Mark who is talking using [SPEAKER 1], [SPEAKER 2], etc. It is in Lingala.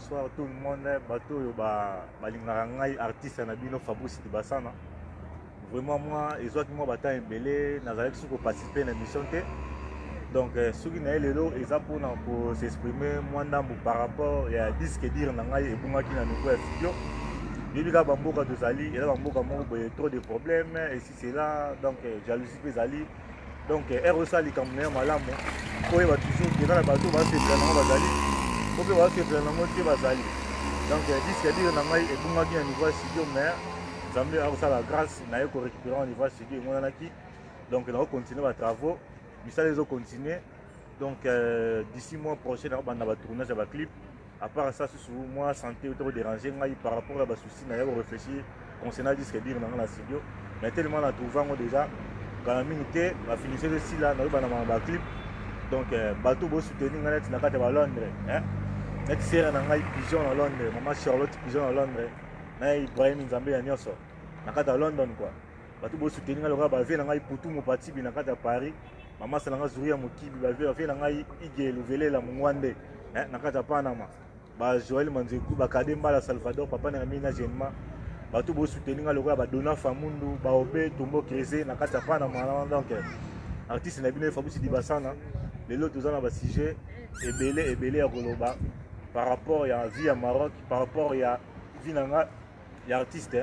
[SPEAKER 1] bonsoir tout le monde. Bato yo balingaka ngai artiste na bino Fabrice Tibasana. Vraiment moi ezwaki moi bata embele nazalaki soko participer na émission te. Donc soki na lelo eza pona pour s'exprimer moi ndambo par rapport ya disque dire na ngai ebungaki na niveau ya studio. Yebika bamboka tozali eza bamboka moko boye trop de problèmes et si c'est là donc jalousie pe ezali. Donc ROSA likambo na malamu po eba toujours que na bato ba se plana bazali. Faut que vous soyez dans le bazali. Donc, disque dire na ngai ebungaki na niveau studio mais Zambé a aussi la grâce na ko récupérer au niveau studio et mon anaki. Donc, on va continuer les travaux. Mais ça les ont continué. Donc, d'ici mois prochain on va tourner sur le clip. À part ça, sur moi santé ou trop dérangé par rapport à la souci na ko réfléchir concernant disque dire dans la studio. Mais tellement la trouvant déjà quand la minute va finir ceci là na ba clip. Donc, bateau beau soutenir na kata ba Londres, hein. Net sera na ngai pigeon à Londres, maman Charlotte pigeon à Londres. Na Ibrahim Nzambe ya nyoso. Na kata London quoi. Bateau beau soutenir na ba ve na ngai putu mo pati bi na kata Paris. Maman sala nga zuri ya mokibi ba ve na ngai ige luvele la mungwande, hein, na kata Panama. Ba Joël Manzeku ba Kademba la Salvador papa na mina Genma. Bateau beau soutenir na loka ba Dona Famundu, ba Obé Tombo Kreze na kata Panama donc artiste na bino Fabrice Tibasana. Les autres ont un sujet et à par rapport à la vie à Maroc, par rapport à la vie à l'artiste.